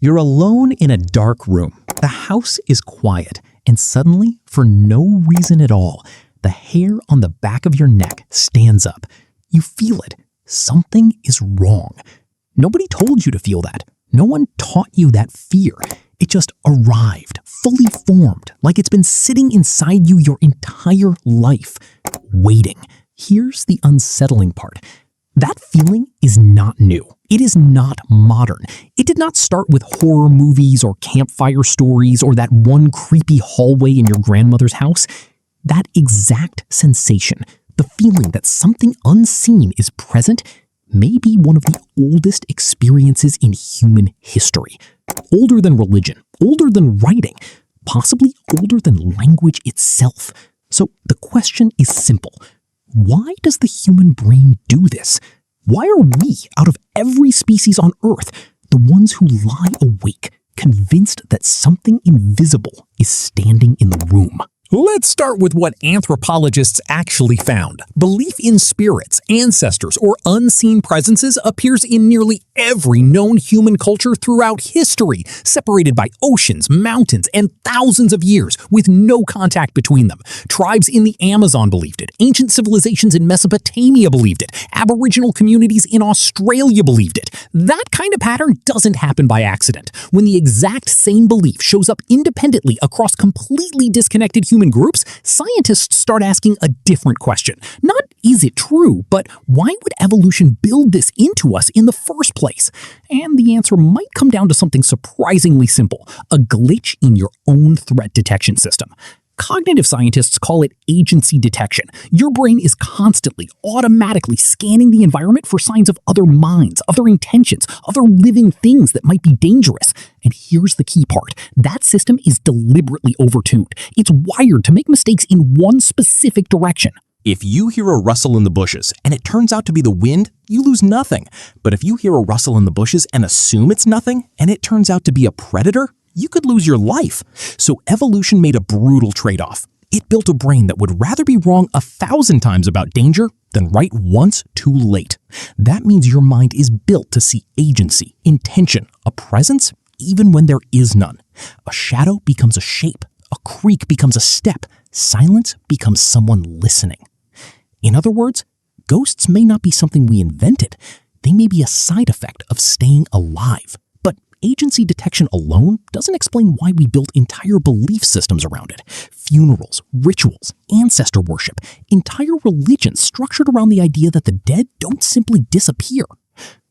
You're alone in a dark room. The house is quiet, and suddenly, for no reason at all, the hair on the back of your neck stands up. You feel it. Something is wrong. Nobody told you to feel that. No one taught you that fear. It just arrived, fully formed, like it's been sitting inside you your entire life, waiting. Here's the unsettling part. That feeling is not new. It is not modern. It did not start with horror movies or campfire stories or that one creepy hallway in your grandmother's house. That exact sensation, the feeling that something unseen is present, may be one of the oldest experiences in human history. Older than religion, older than writing, possibly older than language itself. So the question is simple. Why does the human brain do this? Why are we, out of every species on Earth, the ones who lie awake, convinced that something invisible is standing in the room? Let's start with what anthropologists actually found. Belief in spirits, ancestors, or unseen presences appears in nearly every known human culture throughout history, separated by oceans, mountains, and thousands of years, with no contact between them. Tribes in the Amazon believed it. Ancient civilizations in Mesopotamia believed it. Aboriginal communities in Australia believed it. That kind of pattern doesn't happen by accident. When the exact same belief shows up independently across completely disconnected human groups, scientists start asking a different question. Not is it true, but why would evolution build this into us in the first place? And the answer might come down to something surprisingly simple, a glitch in your own threat detection system. Cognitive scientists call it agency detection. Your brain is constantly, automatically scanning the environment for signs of other minds, other intentions, other living things that might be dangerous. And here's the key part. That system is deliberately overtuned. It's wired to make mistakes in one specific direction. If you hear a rustle in the bushes and it turns out to be the wind, you lose nothing. But if you hear a rustle in the bushes and assume it's nothing and it turns out to be a predator, you could lose your life. So evolution made a brutal trade-off. It built a brain that would rather be wrong 1,000 times about danger than right once too late. That means your mind is built to see agency, intention, a presence, even when there is none. A shadow becomes a shape. A creak becomes a step. Silence becomes someone listening. In other words, ghosts may not be something we invented. They may be a side effect of staying alive. But agency detection alone doesn't explain why we built entire belief systems around it. Funerals, rituals, ancestor worship, entire religions structured around the idea that the dead don't simply disappear.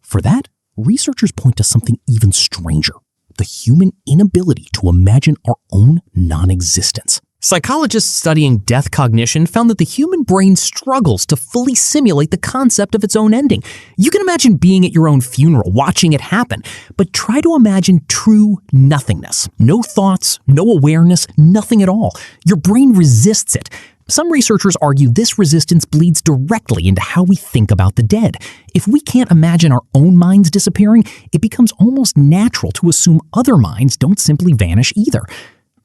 For that, researchers point to something even stranger: the human inability to imagine our own non-existence. Psychologists studying death cognition found that the human brain struggles to fully simulate the concept of its own ending. You can imagine being at your own funeral, watching it happen, but try to imagine true nothingness. No thoughts, no awareness, nothing at all. Your brain resists it. Some researchers argue this resistance bleeds directly into how we think about the dead. If we can't imagine our own minds disappearing, it becomes almost natural to assume other minds don't simply vanish either.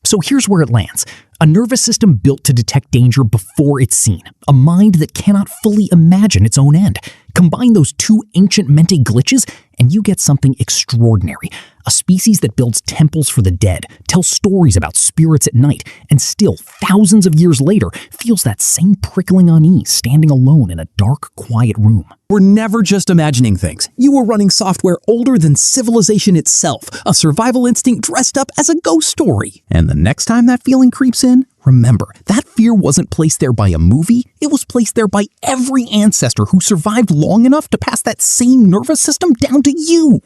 So here's where it lands. A nervous system built to detect danger before it's seen. A mind that cannot fully imagine its own end. Combine those two ancient mente glitches and you get something extraordinary. A species that builds temples for the dead, tells stories about spirits at night, and still, thousands of years later, feels that same prickling unease standing alone in a dark, quiet room. We're never just imagining things. You were running software older than civilization itself, a survival instinct dressed up as a ghost story. And the next time that feeling creeps in, remember, that fear wasn't placed there by a movie, it was placed there by every ancestor who survived long enough to pass that same nervous system down to you.